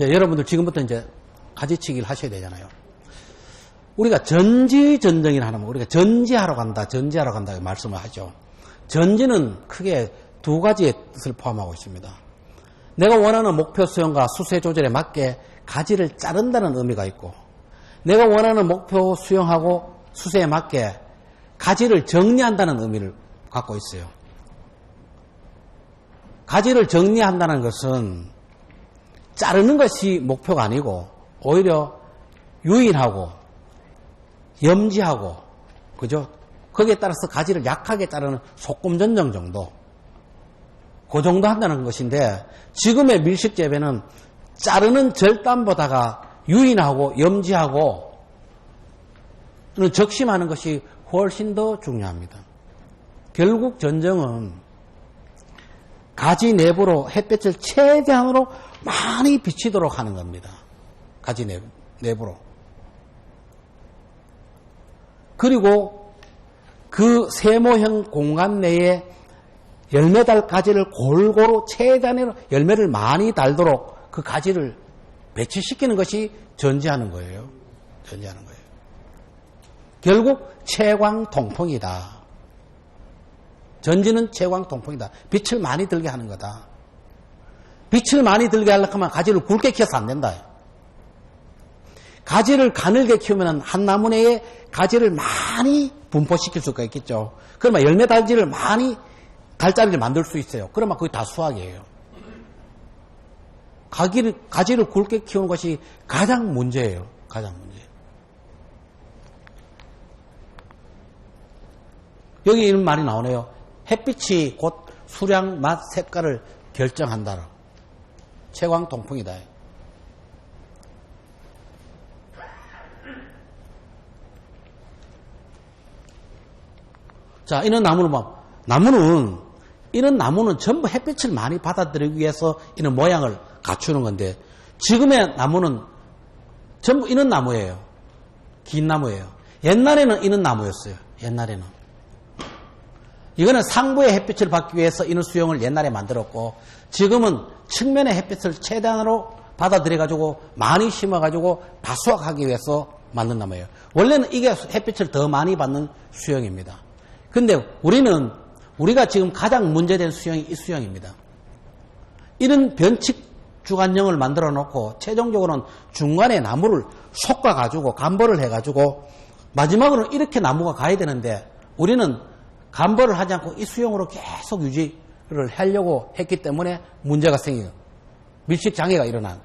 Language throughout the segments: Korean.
이제 여러분들 지금부터 이제 가지치기를 하셔야 되잖아요. 우리가 전지전정이라 하면 우리가 전지하러 간다, 전지하러 간다 말씀을 하죠. 전지는 크게 두 가지의 뜻을 포함하고 있습니다. 내가 원하는 목표 수용과 수세 조절에 맞게 가지를 자른다는 의미가 있고, 내가 원하는 목표 수용하고 수세에 맞게 가지를 정리한다는 의미를 갖고 있어요. 가지를 정리한다는 것은 자르는 것이 목표가 아니고 오히려 유인하고 염지하고, 그죠? 거기에 따라서 가지를 약하게 자르는 소금전정 정도, 그 정도 한다는 것인데, 지금의 밀식 재배는 자르는 절단보다가 유인하고 염지하고 적심하는 것이 훨씬 더 중요합니다. 결국 전정은 가지 내부로 햇볕을 최대한으로 많이 비치도록 하는 겁니다. 가지 내부로. 그리고 그 세모형 공간 내에 열매 달 가지를 골고루 최대한으로 열매를 많이 달도록 그 가지를 배치시키는 것이 전지하는 거예요. 전지하는 거예요. 결국 채광통풍이다. 전지는 채광통풍이다. 빛을 많이 들게 하는 거다. 빛을 많이 들게 하려고 하면 가지를 굵게 키워서 안 된다. 가지를 가늘게 키우면 한 나무 내에 가지를 많이 분포시킬 수가 있겠죠. 그러면 열매 달지를 많이 달자리를 만들 수 있어요. 그러면 그게 다 수확이에요. 가지를 굵게 키우는 것이 가장 문제예요. 가장 문제. 여기 이런 말이 나오네요. 햇빛이 곧 수량, 맛, 색깔을 결정한다. 채광통풍이다. 자, 이런 이런 나무는 전부 햇빛을 많이 받아들이기 위해서 이런 모양을 갖추는 건데, 지금의 나무는 전부 이런 나무예요. 긴 나무예요. 옛날에는 이런 나무였어요. 옛날에는. 이거는 상부의 햇빛을 받기 위해서 이런 수용을 옛날에 만들었고, 지금은 측면의 햇빛을 최대한으로 받아들여가지고 많이 심어가지고 다 수확하기 위해서 만든 나무예요. 원래는 이게 햇빛을 더 많이 받는 수용입니다. 근데 우리가 지금 가장 문제된 수용이 이 수용입니다. 이런 변칙 주간형을 만들어 놓고 최종적으로는 중간에 나무를 솎아가지고 간벌을 해가지고 마지막으로는 이렇게 나무가 가야 되는데, 우리는 간벌을 하지 않고 이 수용으로 계속 유지를 하려고 했기 때문에 문제가 생겨요. 밀식 장애가 일어난.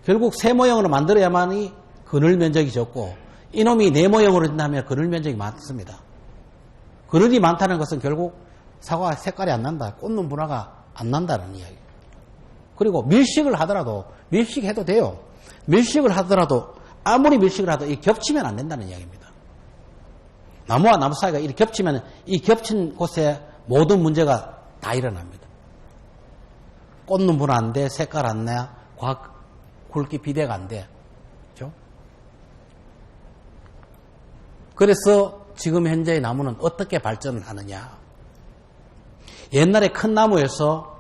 결국 세 모형으로 만들어야만이 그늘 면적이 적고, 이놈이 네 모형으로 된다면 그늘 면적이 많습니다. 그늘이 많다는 것은 결국 사과가 색깔이 안 난다, 꽂는 분화가 안 난다는 이야기예요. 그리고 밀식을 하더라도, 밀식해도 돼요. 밀식을 하더라도, 아무리 밀식을 하도 이 겹치면 안 된다는 이야기입니다. 나무와 나무 사이가 이렇게 겹치면 이 겹친 곳에 모든 문제가 다 일어납니다. 꽂는 분화 안 돼, 색깔 안 나, 굵기 비대가 안 돼. 그렇죠? 그래서 지금 현재의 나무는 어떻게 발전을 하느냐. 옛날에 큰 나무에서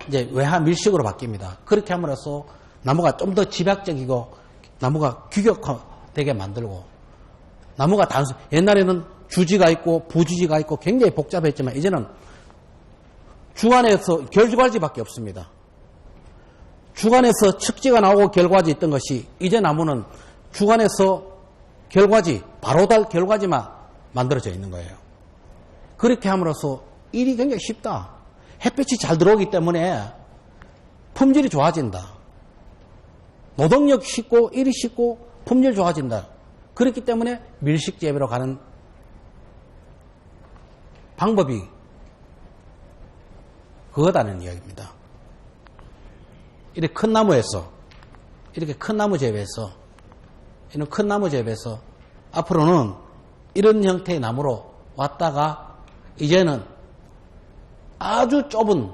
이제 외화 밀식으로 바뀝니다. 그렇게 함으로써 나무가 좀 더 집약적이고 나무가 규격되게 만들고, 나무가 옛날에는 주지가 있고 부주지가 있고 굉장히 복잡했지만 이제는 주간에서 결과지밖에 없습니다. 주간에서 측지가 나오고 결과지 있던 것이 이제 나무는 주간에서 결과지, 바로 달 결과지만 만들어져 있는 거예요. 그렇게 함으로써 일이 굉장히 쉽다. 햇빛이 잘 들어오기 때문에 품질이 좋아진다. 노동력 쉽고 일이 쉽고 품질 좋아진다. 그렇기 때문에 밀식 재배로 가는 방법이 그거다는 이야기입니다. 이렇게 큰 나무에서, 이렇게 큰 나무 재배에서, 이런 큰 나무 재배에서 앞으로는 이런 형태의 나무로 왔다가 이제는 아주 좁은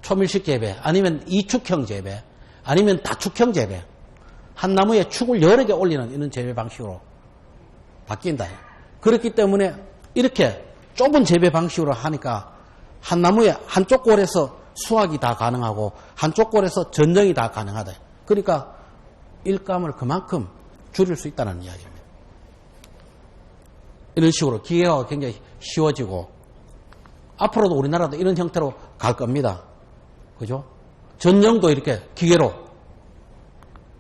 초밀식 재배, 아니면 이축형 재배, 아니면 다축형 재배, 한 나무에 축을 여러 개 올리는 이런 재배 방식으로 바뀐다. 그렇기 때문에 이렇게 좁은 재배 방식으로 하니까 한 나무에 한쪽 골에서 수확이 다 가능하고 한쪽 골에서 전정이 다 가능하다. 그러니까 일감을 그만큼 줄일 수 있다는 이야기입니다. 이런 식으로 기계가 굉장히 쉬워지고 앞으로도 우리나라도 이런 형태로 갈 겁니다. 그죠? 전정도 이렇게 기계로,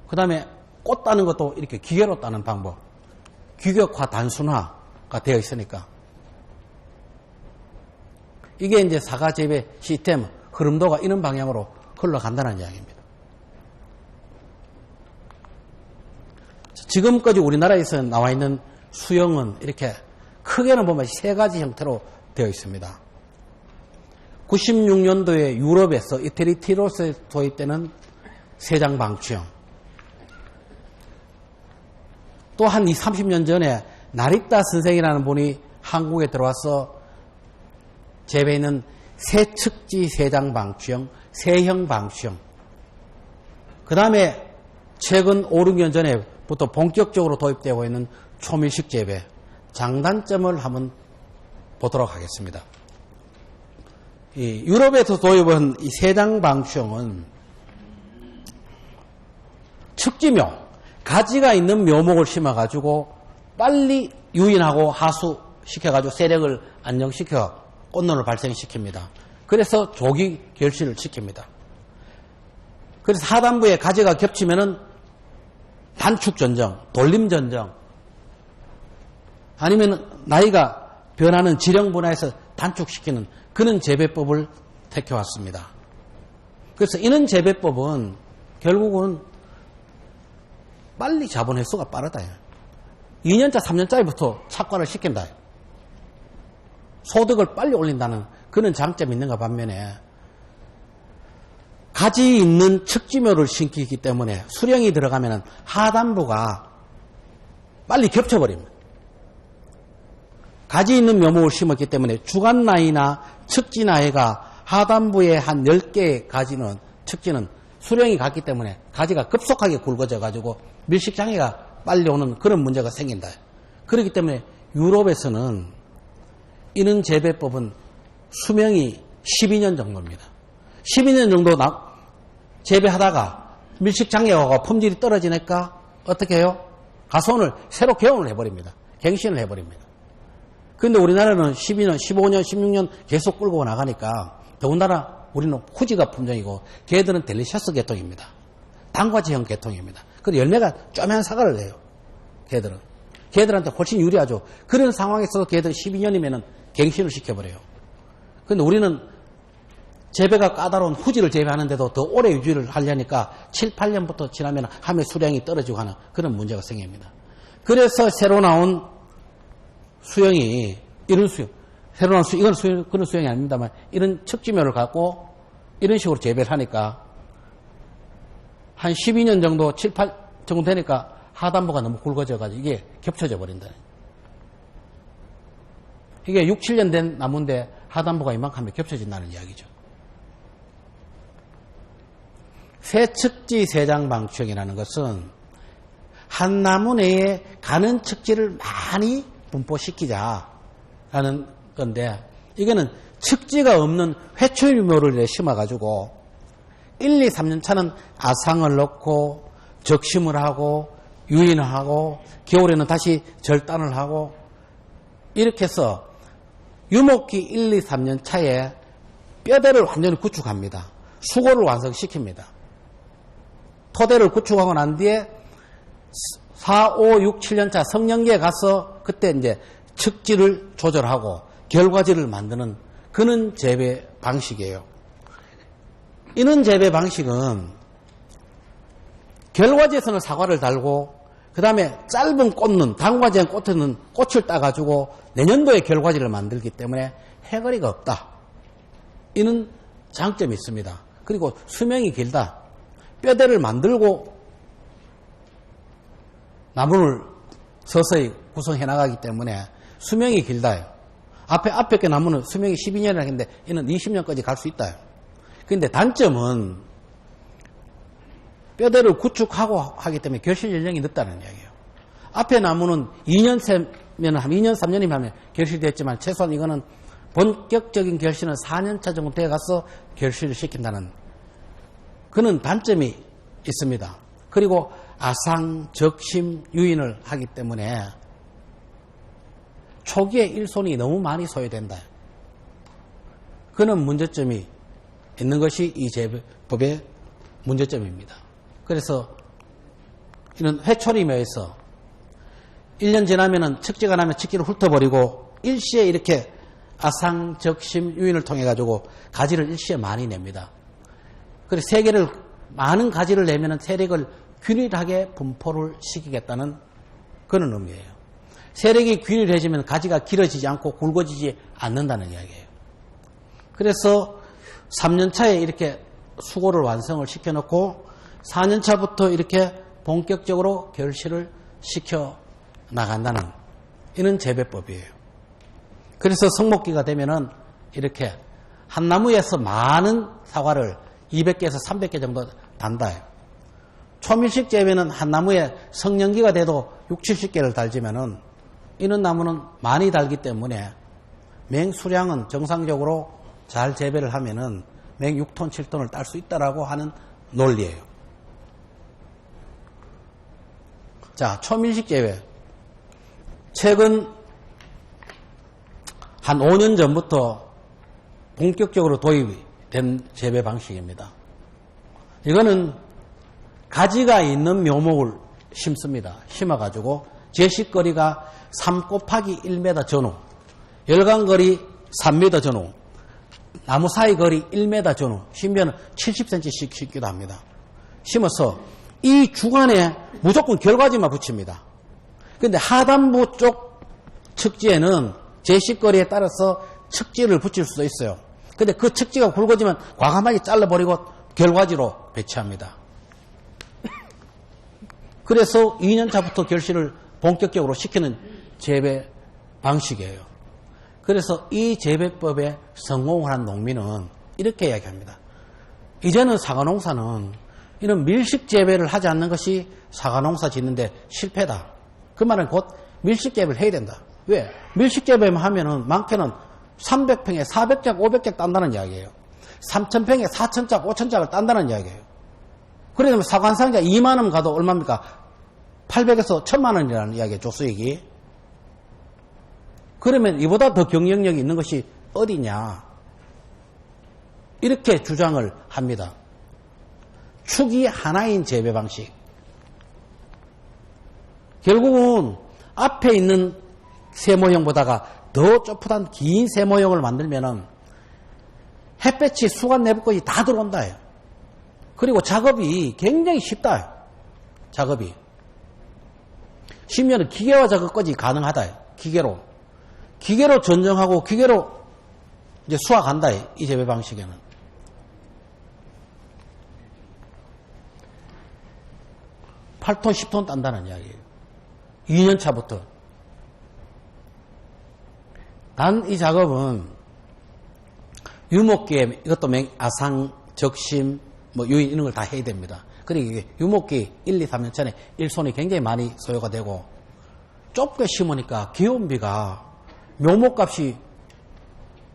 그 다음에 꽃 따는 것도 이렇게 기계로 따는 방법, 규격화, 단순화가 되어 있으니까 이게 이제 사과 재배 시스템 흐름도가 이런 방향으로 흘러간다는 이야기입니다. 지금까지 우리나라에서 나와 있는 수영은 이렇게 크게는 보면 세 가지 형태로 되어 있습니다. 96년도에 유럽에서 이태리 티로스에 도입되는 세장방치형, 또 한 30년 전에 나리타 선생이라는 분이 한국에 들어와서 재배있는 세측지 세장방치형, 세형방치형, 그 다음에 최근 5, 6년 전에부터 본격적으로 도입되고 있는 초밀식 재배, 장단점을 한번 보도록 하겠습니다. 이 유럽에서 도입한 이 세장방치형은 측지묘, 가지가 있는 묘목을 심어가지고 빨리 유인하고 하수시켜가지고 세력을 안정시켜 꽃눈을 발생시킵니다. 그래서 조기 결실을 시킵니다. 그래서 하단부에 가지가 겹치면은 단축전정, 돌림전정, 아니면 나이가 변하는 지령 분화에서 단축시키는 그런 재배법을 택해왔습니다. 그래서 이런 재배법은 결국은 빨리 자본 횟수가 빠르다. 2년차, 3년짜리부터 착과를 시킨다. 소득을 빨리 올린다는 그런 장점이 있는가 반면에 가지 있는 측지묘를 심기 때문에 수령이 들어가면 하단부가 빨리 겹쳐버립니다. 가지 있는 묘목을 심었기 때문에 주간 나이나 측지 나이가 하단부에 한 10개의 가지는, 측지는 수령이 갔기 때문에 가지가 급속하게 굵어져 가지고 밀식장애가 빨리 오는 그런 문제가 생긴다. 그렇기 때문에 유럽에서는 이런 재배법은 수명이 12년 정도입니다. 12년 정도 재배하다가 밀식장애가 오고 품질이 떨어지니까 어떻게 해요? 가손을 새로 개원을 해버립니다. 갱신을 해버립니다. 그런데 우리나라는 12년, 15년, 16년 계속 끌고 나가니까 더군다나 우리는 후지가 품종이고 걔들은 델리셔스 계통입니다. 단과지형 계통입니다. 그리고 열매가 쪼매한 사과를 내요. 걔들한테 훨씬 유리하죠. 그런 상황에서 걔들 12년이면 갱신을 시켜버려요. 그런데 우리는 재배가 까다로운 후지를 재배하는데도 더 오래 유지를 하려니까 7, 8년부터 지나면 함의 수량이 떨어지고 하는 그런 문제가 생깁니다. 그래서 새로 나온 수영이, 이런 수영, 새로 나온 수영, 이건 그런 수영이 아닙니다만 이런 척지묘를 갖고 이런 식으로 재배를 하니까 한 12년 정도, 7, 8 정도 되니까 하단부가 너무 굵어져가지고 이게 겹쳐져 버린다. 이게 6, 7년 된 나무인데 하단부가 이만큼 하면 겹쳐진다는 이야기죠. 세측지 세장방치형이라는 것은 한 나무 내에 가는 측지를 많이 분포시키자라는 건데, 이거는 측지가 없는 회초유묘를 심어가지고 1, 2, 3년 차는 아상을 넣고 적심을 하고 유인을 하고 겨울에는 다시 절단을 하고 이렇게 해서 유목기 1, 2, 3년 차에 뼈대를 완전히 구축합니다. 수고를 완성시킵니다. 토대를 구축하고 난 뒤에 4, 5, 6, 7년 차 성년기에 가서 그때 이제 측지를 조절하고 결과지를 만드는 그런 재배 방식이에요. 이런 재배 방식은 결과지에서는 사과를 달고 그 다음에 짧은 꽃눈, 단과지한 꽃에는 꽃을 따가지고 내년도에 결과지를 만들기 때문에 해거리가 없다. 이런 장점이 있습니다. 그리고 수명이 길다. 뼈대를 만들고 나무를 서서히 구성해 나가기 때문에 수명이 길다요. 앞에 게 나무는 수명이 12년이라 했는데 이는 20년까지 갈 수 있다요. 그런데 단점은 뼈대를 구축하고 하기 때문에 결실 연령이 늦다는 이야기예요. 앞에 나무는 2년 세면 2년, 3년이면 하면 결실됐지만 최소한 이거는 본격적인 결실은 4년차 정도 돼가서 결실을 시킨다는 그런 단점이 있습니다. 그리고 아상, 적심, 유인을 하기 때문에 초기에 일손이 너무 많이 소요된다. 그런 문제점이 있는 것이 이 재배법의 문제점입니다. 그래서 이런 회초리묘에서 1년 지나면은 척지가 나면 척지를 훑어버리고 일시에 이렇게 아상, 적심, 유인을 통해 가지고 가지를 일시에 많이 냅니다. 그래서 세계를 많은 가지를 내면은 세력을 균일하게 분포를 시키겠다는 그런 의미예요. 세력이 균일해지면 가지가 길어지지 않고 굵어지지 않는다는 이야기예요. 그래서 3년차에 이렇게 수고를 완성을 시켜놓고 4년차부터 이렇게 본격적으로 결실을 시켜 나간다는 이런 재배법이에요. 그래서 성목기가 되면은 이렇게 한 나무에서 많은 사과를 200개에서 300개 정도 단다. 초밀식 재배는 한 나무에 성년기가 돼도 6, 70개를 달지면은 이런 나무는 많이 달기 때문에 맹수량은 정상적으로 잘 재배를 하면은 맹 6톤, 7톤을 딸 수 있다라고 하는 논리예요. 자, 초밀식 재배. 최근 한 5년 전부터 본격적으로 도입이 된 재배 방식입니다. 이거는 가지가 있는 묘목을 심습니다. 심어가지고 제식거리가 3 곱하기 1m 전후, 열간거리 3m 전후, 나무 사이 거리 1m 전후, 심지어는 70cm씩 심기도 합니다. 심어서 이 주간에 무조건 결과지만 붙입니다. 그런데 하단부 쪽 척지에는 제식거리에 따라서 척지를 붙일 수도 있어요. 근데 그 척지가 굵어지면 과감하게 잘라버리고 결과지로 배치합니다. 그래서 2년차부터 결실을 본격적으로 시키는 재배 방식이에요. 그래서 이 재배법에 성공을 한 농민은 이렇게 이야기합니다. 이제는 사과농사는 이런 밀식 재배를 하지 않는 것이 사과농사 짓는데 실패다. 그 말은 곧 밀식 재배를 해야 된다. 왜? 밀식 재배만 하면은 많게는 300평에 400짝, 500짝 딴다는 이야기예요. 3000평에 4000짝, 5000짝을 딴다는 이야기예요. 그러면 사과 한 상자 2만 원 가도 얼마입니까? 800에서 1000만 원이라는 이야기예요. 조수익이. 그러면 이보다 더 경쟁력이 있는 것이 어디냐? 이렇게 주장을 합니다. 축이 하나인 재배 방식. 결국은 앞에 있는 세모형보다가 더 좁은 긴 세모형을 만들면은 햇볕이 수관 내부까지 다 들어온다. 그리고 작업이 굉장히 쉽다. 작업이. 심지어는 기계화 작업까지 가능하다. 기계로. 기계로 전정하고 기계로 이제 수확한다. 이 재배 방식에는. 8톤, 10톤 딴다는 이야기예요. 2년 차부터. 단 이 작업은 유목기에 이것도 아상, 적심, 유인 이런 걸 다 해야 됩니다. 그리고 이게 유목기 1, 2, 3년 차에 일손이 굉장히 많이 소요가 되고 좁게 심으니까 기온비가 묘목값이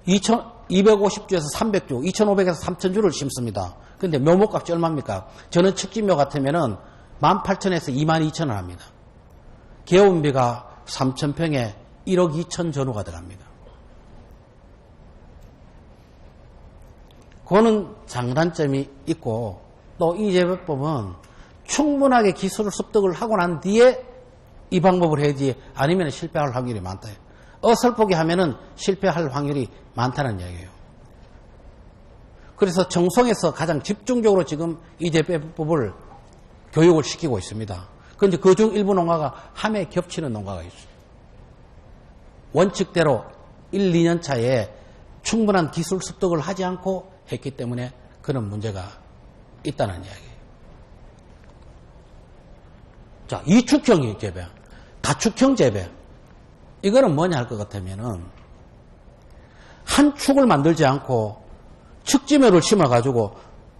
250주에서 300주, 2500에서 3000주를 심습니다. 그런데 묘목값이 얼마입니까? 저는 척지묘 같으면은 18,000에서 22,000원 합니다. 개원비가 3,000평에 1억 2천 전후가 들어갑니다. 그거는 장단점이 있고 또 이 재배법은 충분하게 기술 습득을 하고 난 뒤에 이 방법을 해야지 아니면 실패할 확률이 많다. 어설프게 하면은 실패할 확률이 많다는 이야기예요. 그래서 정성에서 가장 집중적으로 지금 이 재배법을 교육을 시키고 있습니다. 그런데 그중 일부 농가가 함에 겹치는 농가가 있어요. 원칙대로 1, 2년 차에 충분한 기술 습득을 하지 않고 했기 때문에 그런 문제가 있다는 이야기예요. 자, 이축형 재배, 다축형 재배. 이거는 뭐냐 할 것 같으면은 한 축을 만들지 않고 척지묘를 심어가지고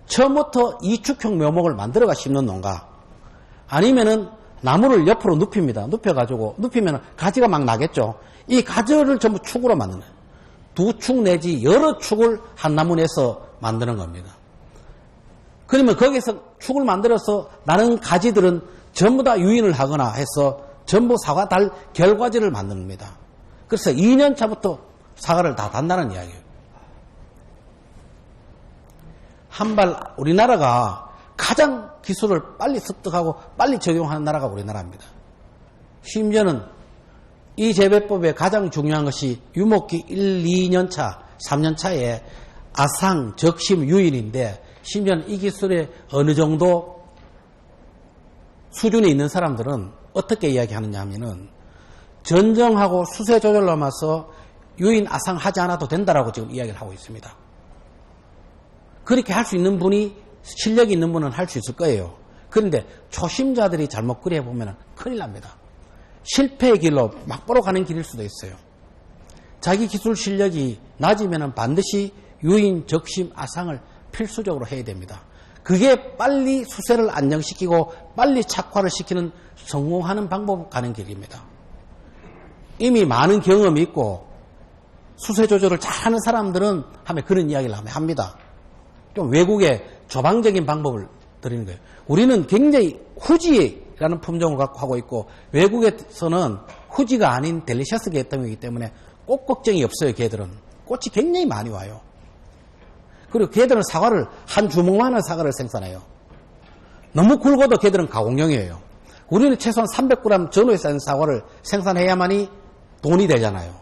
처음부터 이축형 묘목을 만들어가 심는 농가. 아니면은 나무를 옆으로 눕힙니다. 눕혀가지고 눕히면 가지가 막 나겠죠. 이 가지를 전부 축으로 만드는 거예요. 두 축 내지 여러 축을 한 나무 내서 만드는 겁니다. 그러면 거기서 축을 만들어서 나는 가지들은 전부 다 유인을 하거나 해서 전부 사과 달 결과지를 만듭니다. 그래서 2년 차부터 사과를 다 단다는 이야기예요. 한발 우리나라가 가장 기술을 빨리 습득하고 빨리 적용하는 나라가 우리나라입니다. 심지어는 이 재배법의 가장 중요한 것이 유목기 1, 2년 차, 3년 차에 아상, 적심, 유인인데 심지어는 이 기술에 어느 정도 수준에 있는 사람들은 어떻게 이야기하느냐 하면은 전정하고 수세 조절 넘어서 유인, 아상 하지 않아도 된다라고 지금 이야기를 하고 있습니다. 그렇게 할 수 있는 분이 실력이 있는 분은 할 수 있을 거예요. 그런데 초심자들이 잘못 그려 보면 큰일 납니다. 실패의 길로 막보러 가는 길일 수도 있어요. 자기 기술 실력이 낮으면 반드시 유인, 적심, 아상을 필수적으로 해야 됩니다. 그게 빨리 수세를 안정시키고 빨리 착화를 시키는 성공하는 방법 가는 길입니다. 이미 많은 경험이 있고 수세 조절을 잘하는 사람들은 하면 그런 이야기를 합니다. 좀 외국의 조방적인 방법을 드리는 거예요. 우리는 굉장히 후지라는 품종을 갖고 하고 있고 외국에서는 후지가 아닌 델리셔스 계통이기 때문에 꽃 걱정이 없어요. 걔들은 꽃이 굉장히 많이 와요. 그리고 걔들은 사과를 한 주먹만한 사과를 생산해요. 너무 굵어도 걔들은 가공용이에요. 우리는 최소한 300g 전후에 쌓인 사과를 생산해야만이 돈이 되잖아요.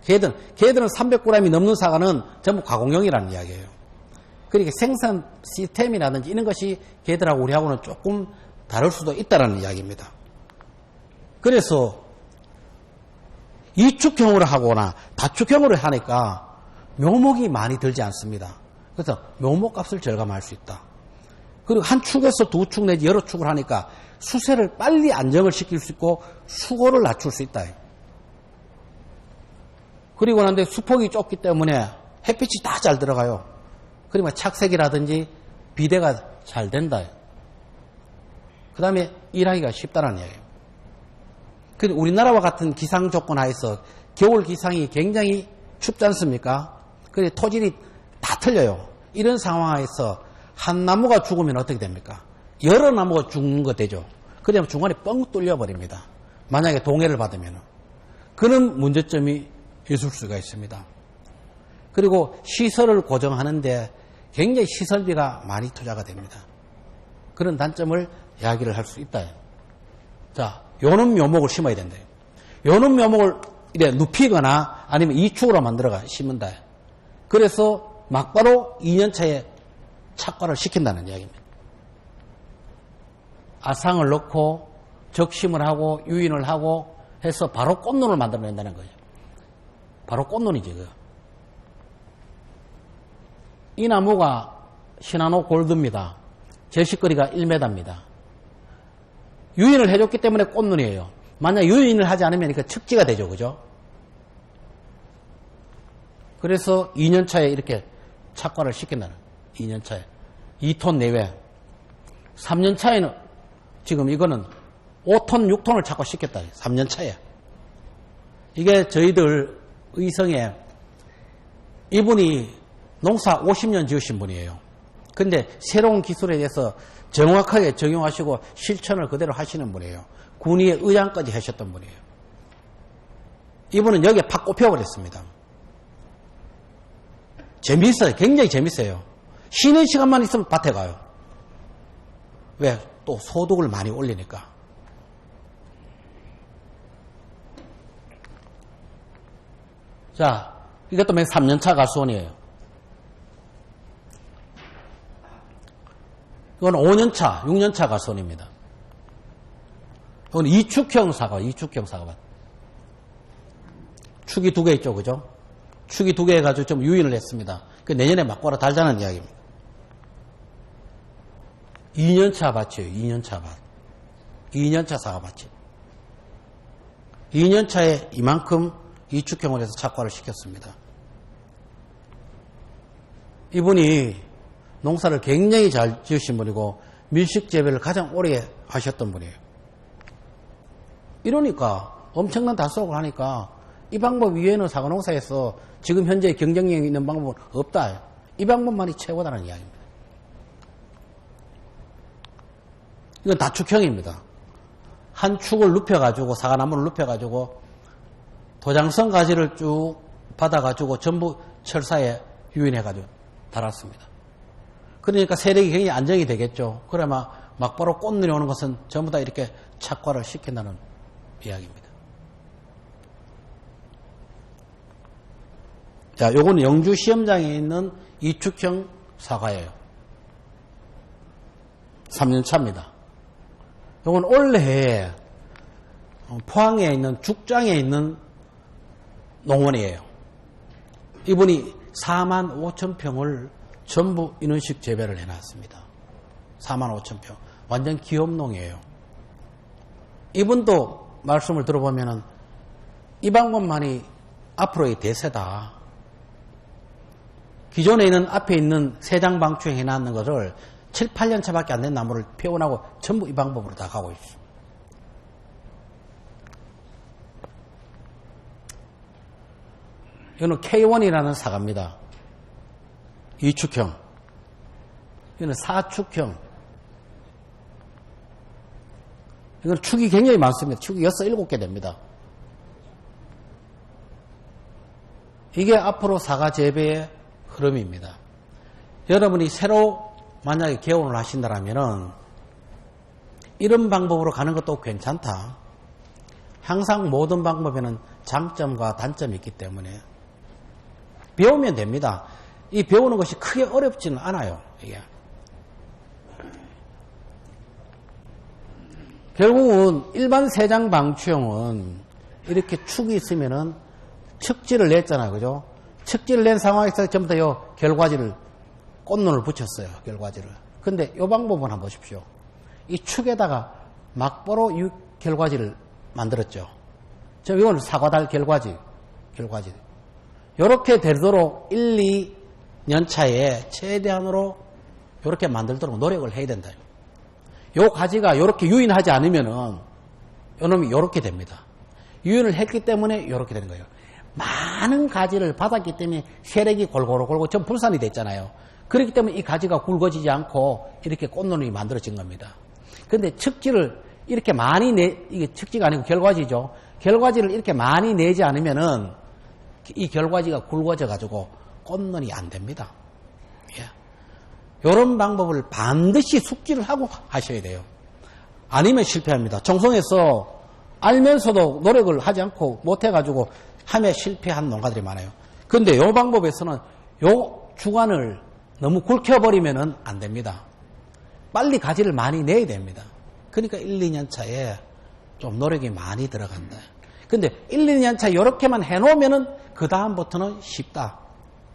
걔들은 300g이 넘는 사과는 전부 가공용이라는 이야기예요. 그러니까 생산 시스템이라든지 이런 것이 걔들하고 우리하고는 조금 다를 수도 있다는 이야기입니다. 그래서 이축형으로 하거나 다축형으로 하니까 묘목이 많이 들지 않습니다. 그래서 묘목값을 절감할 수 있다. 그리고 한 축에서 두 축 내지 여러 축을 하니까 수세를 빨리 안정을 시킬 수 있고 수고를 낮출 수 있다. 그리고 난데 수폭이 좁기 때문에 햇빛이 다 잘 들어가요. 그러면 착색이라든지 비대가 잘 된다. 그 다음에 일하기가 쉽다는 이야기예요. 그리고 우리나라와 같은 기상 조건 하에서 겨울 기상이 굉장히 춥지 않습니까? 그래서 토질이 다 틀려요. 이런 상황에서 한 나무가 죽으면 어떻게 됩니까? 여러 나무가 죽는 거 되죠. 그러면 중간에 뻥 뚫려버립니다. 만약에 동해를 받으면. 그런 문제점이 있을 수가 있습니다. 그리고 시설을 고정하는데 굉장히 시설비가 많이 투자가 됩니다. 그런 단점을 이야기를 할 수 있다. 자, 요놈 묘목을 심어야 된다. 요놈 묘목을 이래 눕히거나 아니면 이축으로 만들어가 심는다. 그래서 막바로 2년차에 착과를 시킨다는 이야기입니다. 아상을 넣고 적심을 하고 유인을 하고 해서 바로 꽃눈을 만들어낸다는 거죠. 바로 꽃눈이지. 그거. 이 나무가 시나노 골드입니다. 제식거리가 1m입니다. 유인을 해줬기 때문에 꽃눈이에요. 만약 유인을 하지 않으면 그 측지가 되죠. 그죠? 그래서 2년차에 이렇게 착과를 시킨다는 2년차에 2톤 내외 3년차에는 지금 이거는 5톤, 6톤을 착과 시켰다. 3년차에 이게 저희들 의성에 이분이 농사 50년 지으신 분이에요. 근데 새로운 기술에 대해서 정확하게 적용하시고 실천을 그대로 하시는 분이에요. 군의의 의장까지 하셨던 분이에요. 이분은 여기에 팍 꼽혀버렸습니다. 재미있어요. 굉장히 재밌어요. 쉬는 시간만 있으면 밭에 가요. 왜? 또 소득을 많이 올리니까. 자, 이것도 맨 3년차 가수원이에요. 이건 5년차, 6년차 가수원입니다. 이건 이축형 사과, 이축형 사과밭. 축이 2개 있죠, 그죠? 축이 2개 해가지고 좀 유인을 했습니다. 그 내년에 막고라 달자는 이야기입니다. 2년차 밭이에요, 2년차 밭. 2년차 사과밭이. 2년차에 이만큼 이축형을 해서 착과를 시켰습니다. 이분이 농사를 굉장히 잘 지으신 분이고 밀식 재배를 가장 오래 하셨던 분이에요. 이러니까 엄청난 달성을 하니까 이 방법 이외에는 사과농사에서 지금 현재 경쟁력이 있는 방법은 없다. 이 방법만이 최고다는 이야기입니다. 이건 다축형입니다. 한 축을 눕혀가지고, 사과나무를 눕혀가지고, 도장성 가지를 쭉 받아가지고 전부 철사에 유인해가지고 달았습니다. 그러니까 세력이 굉장히 안정이 되겠죠. 그래야 막바로 꽃눈이 오는 것은 전부 다 이렇게 착화를 시킨다는 이야기입니다. 자, 요건 영주 시험장에 있는 이축형 사과예요. 3년차입니다. 요건 올해 포항에 있는 죽장에 있는 농원이에요. 이분이 45,000평을 전부 인원식 재배를 해놨습니다. 45,000평. 완전 기업농이에요. 이분도 말씀을 들어보면은 이 방법만이 앞으로의 대세다. 기존에 있는 앞에 있는 세장 방충 해놨는 것을 7, 8년 차밖에 안 된 나무를 피워나고 전부 이 방법으로 다 가고 있습니다. 이거는 K1이라는 사과입니다. 2축형. 이거는 4축형. 이건 축이 굉장히 많습니다. 축이 6, 7개 됩니다. 이게 앞으로 사과 재배의 흐름입니다. 여러분이 새로 만약에 개원을 하신다면 이런 방법으로 가는 것도 괜찮다. 항상 모든 방법에는 장점과 단점이 있기 때문에 배우면 됩니다. 이 배우는 것이 크게 어렵지는 않아요. 이게. 결국은 일반 세장 방추형은 이렇게 축이 있으면은 척지를 냈잖아요. 그죠? 척지를 낸 상황에서 전부 다 요 결과지를, 꽃눈을 붙였어요. 결과지를. 근데 이 방법은 한번 보십시오. 이 축에다가 막보로 이 결과지를 만들었죠. 저 이건 사과달 결과지. 요렇게 되도록 1, 2년 차에 최대한으로 요렇게 만들도록 노력을 해야 된다. 요 가지가 요렇게 유인하지 않으면은 요놈이 요렇게 됩니다. 유인을 했기 때문에 요렇게 되는 거예요. 많은 가지를 받았기 때문에 세력이 골고루 전 분산이 됐잖아요. 그렇기 때문에 이 가지가 굵어지지 않고 이렇게 꽃눈이 만들어진 겁니다. 근데 척지를 이렇게 많이 이게 척지가 아니고 결과지죠. 결과지를 이렇게 많이 내지 않으면은 이 결과지가 굵어져 가지고 꽃눈이 안 됩니다. 이런 방법을 반드시 숙지를 하고 하셔야 돼요. 아니면 실패합니다. 청송에서 알면서도 노력을 하지 않고 못해가지고 함에 실패한 농가들이 많아요. 그런데 이 방법에서는 이 주관을 너무 굵혀버리면 안 됩니다. 빨리 가지를 많이 내야 됩니다. 그러니까 1, 2년 차에 좀 노력이 많이 들어간다. 근데 1, 2년 차 이렇게만 해놓으면은 그 다음부터는 쉽다.